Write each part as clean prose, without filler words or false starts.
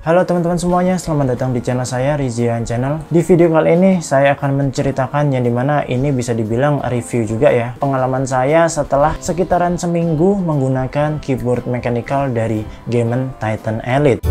Halo teman-teman semuanya, selamat datang di channel saya, Rizian Channel. Di video kali ini saya akan menceritakan yang dimana ini bisa dibilang review juga ya. Pengalaman saya setelah sekitaran seminggu menggunakan keyboard mechanical dari Gemen Titan Elite.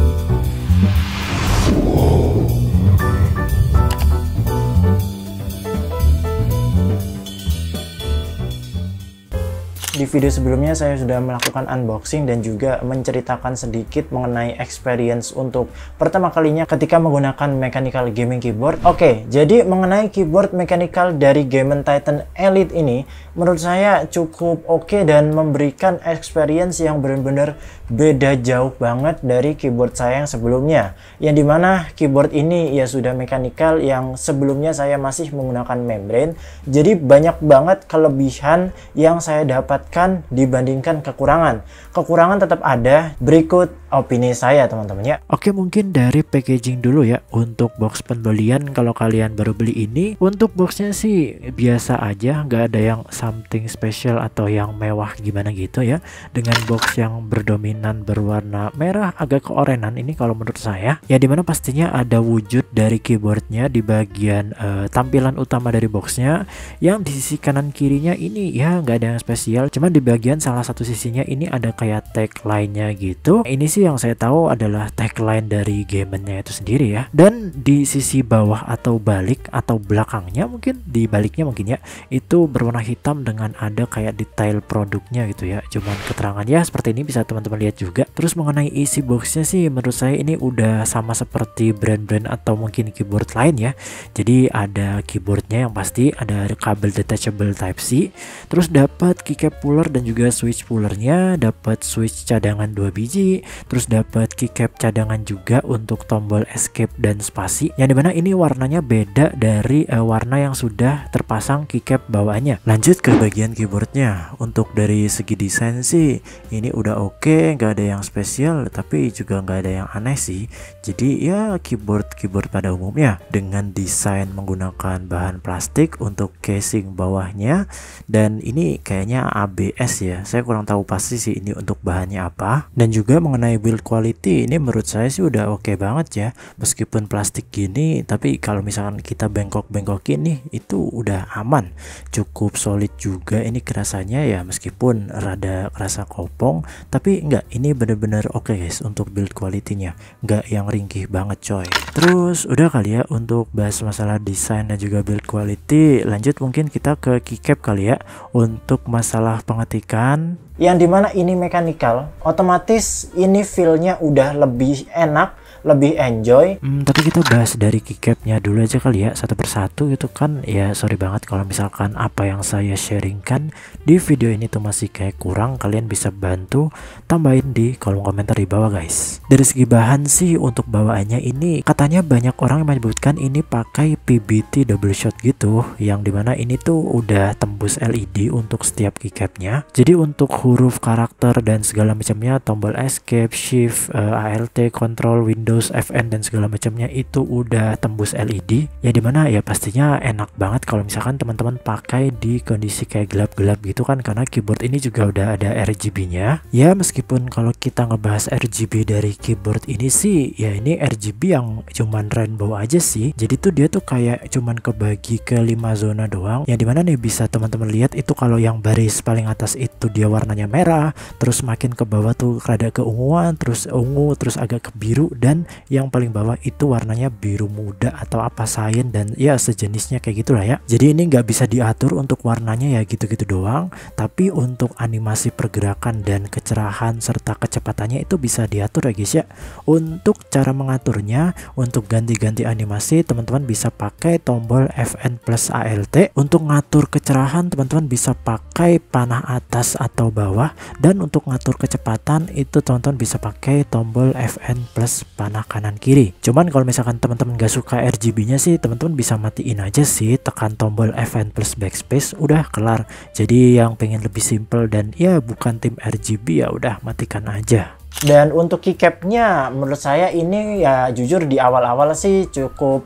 Di video sebelumnya saya sudah melakukan unboxing dan juga menceritakan sedikit mengenai experience untuk pertama kalinya ketika menggunakan mechanical gaming keyboard. Oke, jadi mengenai keyboard mechanical dari Gemen Titan Elite ini menurut saya cukup oke dan memberikan experience yang benar-benar beda jauh banget dari keyboard saya yang sebelumnya. Yang dimana keyboard ini ya sudah mechanical, yang sebelumnya saya masih menggunakan membrane. Jadi banyak banget kelebihan yang saya dapat dibandingkan kekurangan. Kekurangan tetap ada. Berikut opini saya teman-teman ya. Oke, mungkin dari packaging dulu ya. Untuk box pembelian, kalau kalian baru beli ini, untuk boxnya sih biasa aja, nggak ada yang something special atau yang mewah gimana gitu ya. Dengan box yang berdominan berwarna merah agak keorenan ini kalau menurut saya, ya dimana pastinya ada wujud dari keyboardnya di bagian tampilan utama dari boxnya. Yang di sisi kanan kirinya ini ya nggak ada yang spesial, cuman di bagian salah satu sisinya ini ada kayak tagline-nya gitu. Ini sih yang saya tahu adalah tagline dari Gemennya itu sendiri ya. Dan di sisi bawah atau balik atau belakangnya, mungkin di baliknya mungkin ya, itu berwarna hitam dengan ada kayak detail produknya gitu ya. Cuman keterangan ya seperti ini, bisa teman-teman lihat juga. Terus mengenai isi boxnya sih menurut saya ini udah sama seperti brand-brand atau mungkin keyboard lain ya. Jadi ada keyboardnya yang pasti, ada kabel detachable Type-C, terus dapat keycap puller dan juga switch pullernya, dapat switch cadangan 2 biji, terus dapat keycap cadangan juga untuk tombol escape dan spasi, yang dimana ini warnanya beda dari warna yang sudah terpasang keycap bawaannya. Lanjut ke bagian keyboardnya. Untuk dari segi desain sih ini udah oke, nggak ada yang spesial tapi juga nggak ada yang aneh sih. Jadi ya keyboard pada umumnya, dengan desain menggunakan bahan plastik untuk casing bawahnya, dan ini kayaknya ABS ya, saya kurang tahu pasti sih ini untuk bahannya apa. Dan juga mengenai build quality, ini menurut saya sih udah oke banget ya. Meskipun plastik gini, tapi kalau misalkan kita bengkok-bengkokin nih, itu udah aman, cukup solid juga ini kerasanya ya. Meskipun rada kerasa kopong, tapi enggak, ini bener-bener oke guys untuk build quality-nya, enggak yang ringkih banget coy. Terus udah kali ya untuk bahas masalah desain dan juga build quality. Lanjut mungkin kita ke keycap kali ya. Untuk masalah pengetikan, yang dimana ini mechanical, otomatis ini feel-nya udah lebih enak, lebih enjoy. Tapi kita bahas dari keycapnya dulu aja kali ya, satu persatu gitu kan. Ya sorry banget kalau misalkan apa yang saya sharingkan di video ini tuh masih kayak kurang, kalian bisa bantu tambahin di kolom komentar di bawah guys. Dari segi bahan sih, untuk bawaannya ini katanya banyak orang yang menyebutkan ini pakai PBT double shot gitu, yang dimana ini tuh udah tembus LED untuk setiap keycapnya. Jadi untuk huruf, karakter dan segala macamnya, tombol escape, shift, ALT, control, Windows, FN dan segala macamnya itu udah tembus LED. Ya dimana ya pastinya enak banget kalau misalkan teman-teman pakai di kondisi kayak gelap-gelap gitu kan, karena keyboard ini juga udah ada RGB-nya. Ya meskipun kalau kita ngebahas RGB dari keyboard ini sih, ya ini RGB yang cuman rainbow aja sih. Jadi tuh dia tuh kayak cuman kebagi ke 5 zona doang. Ya dimana nih bisa teman-teman lihat itu, kalau yang baris paling atas itu dia warnanya merah, terus makin ke bawah tuh rada keunguan, terus ungu, terus agak ke biru, dan yang paling bawah itu warnanya biru muda atau apa cyan dan ya sejenisnya kayak gitulah ya. Jadi ini nggak bisa diatur untuk warnanya ya, gitu-gitu doang. Tapi untuk animasi pergerakan dan kecerahan serta kecepatannya itu bisa diatur ya guys ya. Untuk cara mengaturnya, untuk ganti-ganti animasi teman-teman bisa pakai tombol FN plus ALT. Untuk ngatur kecerahan teman-teman bisa pakai panah atas atau bawah, dan untuk ngatur kecepatan itu teman-teman bisa pakai tombol FN plus panah kanan kiri. Cuman kalau misalkan teman-teman gak suka RGB-nya sih, teman-teman bisa matiin aja sih, tekan tombol FN plus backspace, udah kelar. Jadi yang pengen lebih simple dan ya bukan tim RGB, ya udah matikan aja. Dan untuk keycapnya menurut saya ini ya jujur di awal-awal sih cukup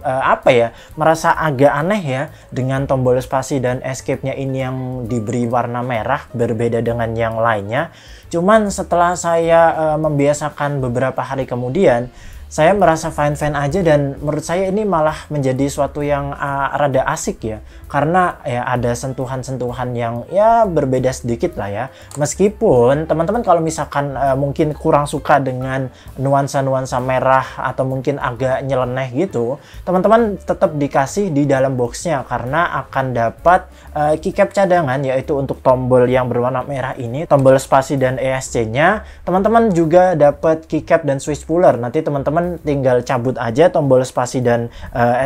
merasa agak aneh ya, dengan tombol spasi dan escape-nya ini yang diberi warna merah berbeda dengan yang lainnya. Cuman setelah saya membiasakan beberapa hari kemudian, saya merasa fine-fine aja, dan menurut saya ini malah menjadi suatu yang rada asik ya, karena ya ada sentuhan-sentuhan yang ya berbeda sedikit lah ya. Meskipun teman-teman kalau misalkan mungkin kurang suka dengan nuansa-nuansa merah atau mungkin agak nyeleneh gitu, teman-teman tetap dikasih di dalam boxnya karena akan dapat keycap cadangan, yaitu untuk tombol yang berwarna merah ini, tombol spasi dan ESC-nya. Teman-teman juga dapat keycap dan switch puller. Nanti teman-teman tinggal cabut aja tombol spasi dan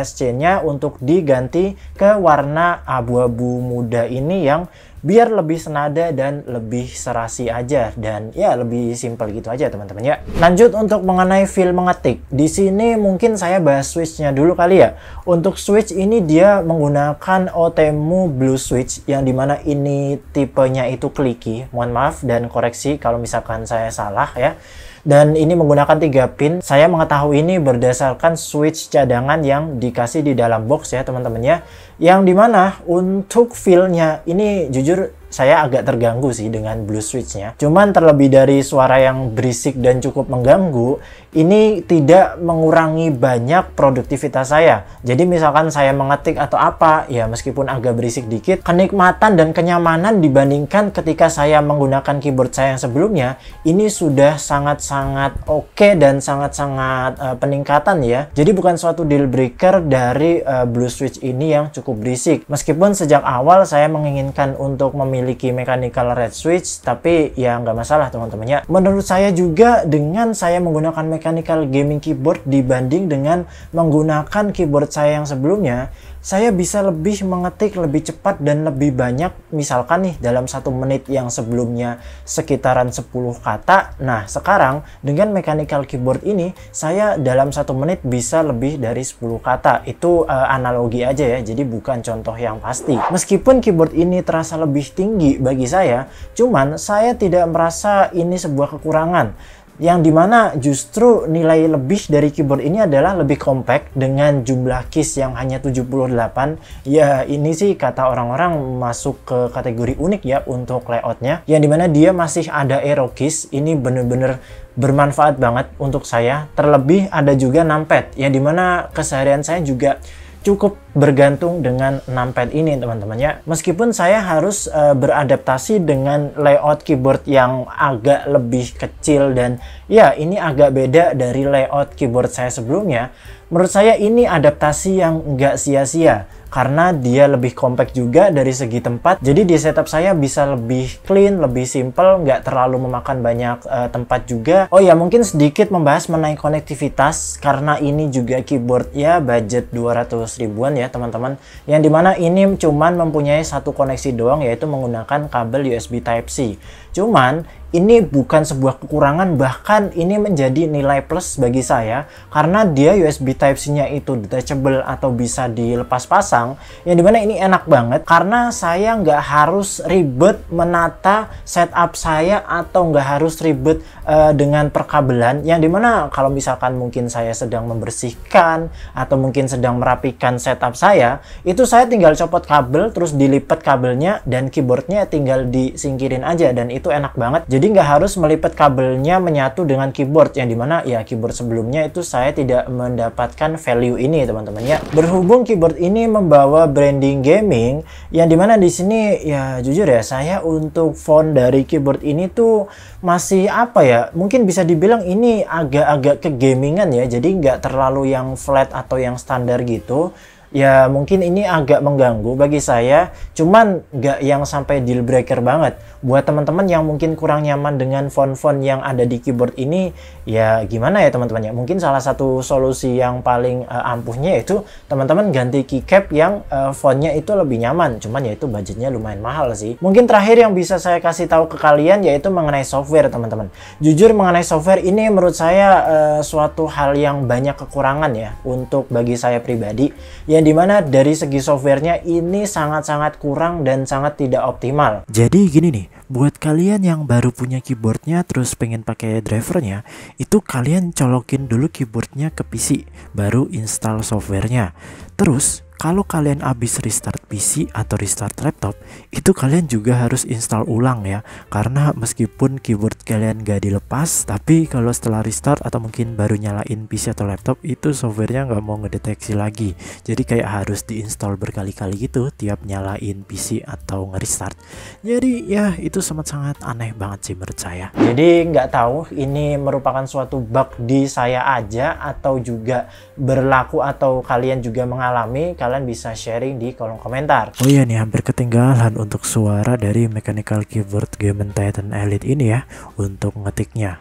SC-nya untuk diganti ke warna abu-abu muda ini yang biar lebih senada dan lebih serasi aja, dan ya lebih simple gitu aja teman-teman ya. Lanjut untuk mengenai feel mengetik. Di sini mungkin saya bahas switch-nya dulu kali ya. Untuk switch ini dia menggunakan Otemu Blue Switch, yang dimana ini tipenya itu clicky. Mohon maaf dan koreksi kalau misalkan saya salah ya. Dan ini menggunakan 3 pin. Saya mengetahui ini berdasarkan switch cadangan yang dikasih di dalam box ya teman-teman ya. Yang dimana untuk feel-nya ini jujur saya agak terganggu sih dengan Blue Switch-nya. Cuman terlebih dari suara yang berisik dan cukup mengganggu, ini tidak mengurangi banyak produktivitas saya. Jadi misalkan saya mengetik atau apa, ya meskipun agak berisik dikit, kenikmatan dan kenyamanan dibandingkan ketika saya menggunakan keyboard saya yang sebelumnya, ini sudah sangat-sangat oke dan sangat-sangat peningkatan ya. Jadi bukan suatu deal breaker dari Blue Switch ini yang cukup berisik. Meskipun sejak awal saya menginginkan untuk memiliki mechanical red switch, tapi ya nggak masalah teman-teman ya. Menurut saya juga dengan saya menggunakan mechanical gaming keyboard dibanding dengan menggunakan keyboard saya yang sebelumnya, saya bisa lebih mengetik lebih cepat dan lebih banyak. Misalkan nih dalam 1 menit yang sebelumnya sekitaran 10 kata, nah sekarang dengan mechanical keyboard ini saya dalam 1 menit bisa lebih dari 10 kata. Itu analogi aja ya, jadi bukan contoh yang pasti. Meskipun keyboard ini terasa lebih tinggi bagi saya, cuman saya tidak merasa ini sebuah kekurangan. Yang dimana justru nilai lebih dari keyboard ini adalah lebih compact dengan jumlah keys yang hanya 78. Ya ini sih kata orang-orang masuk ke kategori unik ya untuk layoutnya. Yang dimana dia masih ada arrow keys, ini bener-bener bermanfaat banget untuk saya. Terlebih ada juga numpad, yang dimana keseharian saya juga cukup bergantung dengan numpad ini teman-teman ya. Meskipun saya harus beradaptasi dengan layout keyboard yang agak lebih kecil, dan ya ini agak beda dari layout keyboard saya sebelumnya. Menurut saya ini adaptasi yang nggak sia-sia karena dia lebih compact juga dari segi tempat. Jadi di setup saya bisa lebih clean, lebih simple, nggak terlalu memakan banyak tempat juga. Oh ya, mungkin sedikit membahas mengenai konektivitas, karena ini juga keyboard ya budget 200 ribuan ya teman-teman. Yang dimana ini cuman mempunyai satu koneksi doang, yaitu menggunakan kabel USB Type-C. Cuman ini bukan sebuah kekurangan, bahkan ini menjadi nilai plus bagi saya karena dia USB Type-C-nya itu detachable atau bisa dilepas pasang, yang dimana ini enak banget karena saya nggak harus ribet menata setup saya atau nggak harus ribet dengan perkabelan, yang dimana kalau misalkan mungkin saya sedang membersihkan atau mungkin sedang merapikan setup saya, itu saya tinggal copot kabel terus dilipat kabelnya dan keyboardnya tinggal disingkirin aja, dan itu enak banget. Jadi nggak harus melipat kabelnya menyatu dengan keyboard, yang dimana ya keyboard sebelumnya itu saya tidak mendapatkan value ini teman-teman ya. Berhubung keyboard ini membawa branding gaming, yang dimana di sini ya jujur ya saya untuk font dari keyboard ini tuh masih apa ya, mungkin bisa dibilang ini agak-agak kegamingan ya, jadi nggak terlalu yang flat atau yang standar gitu. Ya mungkin ini agak mengganggu bagi saya, cuman nggak yang sampai deal breaker banget. Buat teman-teman yang mungkin kurang nyaman dengan font-font yang ada di keyboard ini, ya gimana ya teman-teman ya, mungkin salah satu solusi yang paling ampuhnya itu teman-teman ganti keycap yang fontnya itu lebih nyaman. Cuman ya itu budgetnya lumayan mahal sih. Mungkin terakhir yang bisa saya kasih tahu ke kalian yaitu mengenai software teman-teman. Jujur mengenai software ini menurut saya suatu hal yang banyak kekurangan ya untuk bagi saya pribadi, yang dimana dari segi softwarenya ini sangat-sangat kurang dan sangat tidak optimal. Jadi gini nih, buat kalian yang baru punya keyboardnya terus pengen pakai drivernya, itu kalian colokin dulu keyboardnya ke PC, baru install softwarenya. Terus kalau kalian habis restart PC atau restart laptop, itu kalian juga harus install ulang ya. Karena meskipun keyboard kalian gak dilepas, tapi kalau setelah restart atau mungkin baru nyalain PC atau laptop, itu softwarenya nggak mau ngedeteksi lagi. Jadi kayak harus diinstal berkali-kali gitu tiap nyalain PC atau nge-restart. Jadi ya itu sangat aneh banget sih menurut saya. Jadi nggak tahu ini merupakan suatu bug di saya aja atau juga berlaku atau kalian juga mengalami. Kalian bisa sharing di kolom komentar. Oh iya nih, hampir ketinggalan untuk suara dari mechanical keyboard Game Titan Elite ini ya untuk ngetiknya.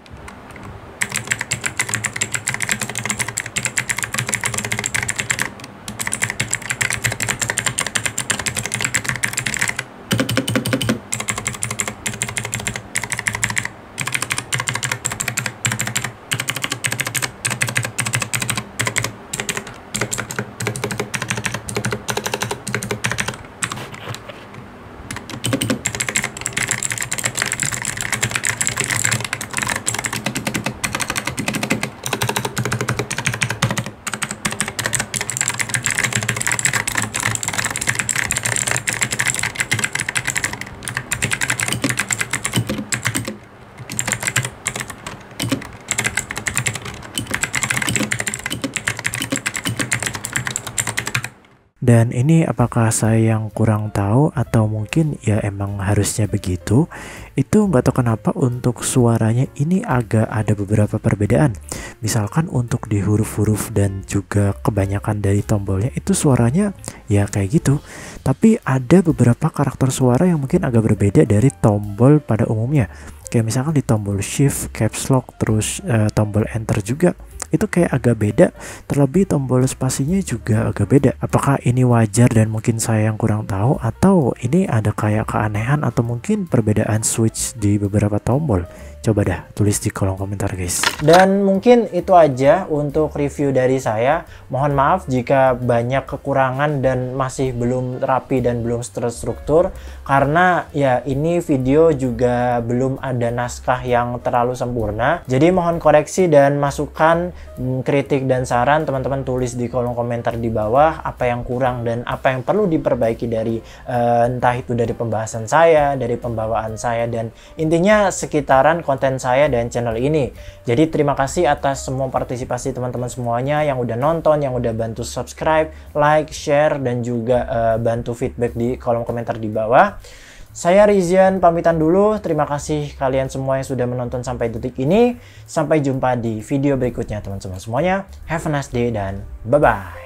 Dan ini apakah saya yang kurang tahu atau mungkin ya emang harusnya begitu? Itu nggak tahu kenapa untuk suaranya ini agak ada beberapa perbedaan. Misalkan untuk di huruf-huruf dan juga kebanyakan dari tombolnya itu suaranya ya kayak gitu. Tapi ada beberapa karakter suara yang mungkin agak berbeda dari tombol pada umumnya. Kayak misalkan di tombol shift, caps lock, terus tombol enter juga itu kayak agak beda, terlebih tombol spasinya juga agak beda. Apakah ini wajar dan mungkin saya yang kurang tahu, atau ini ada kayak keanehan atau mungkin perbedaan switch di beberapa tombol? Coba dah tulis di kolom komentar guys. Dan mungkin itu aja untuk review dari saya. Mohon maaf jika banyak kekurangan dan masih belum rapi dan belum terstruktur, karena ya ini video juga belum ada naskah yang terlalu sempurna. Jadi mohon koreksi dan masukan, kritik dan saran teman-teman tulis di kolom komentar di bawah apa yang kurang dan apa yang perlu diperbaiki dari entah itu dari pembahasan saya, dari pembawaan saya, dan intinya sekitaran konten saya dan channel ini. Jadi terima kasih atas semua partisipasi teman-teman semuanya yang udah nonton, yang udah bantu subscribe, like, share, dan juga bantu feedback di kolom komentar di bawah. Saya Rizian pamitan dulu. Terima kasih kalian semua yang sudah menonton sampai detik ini. Sampai jumpa di video berikutnya teman-teman semuanya. Have a nice day dan bye-bye.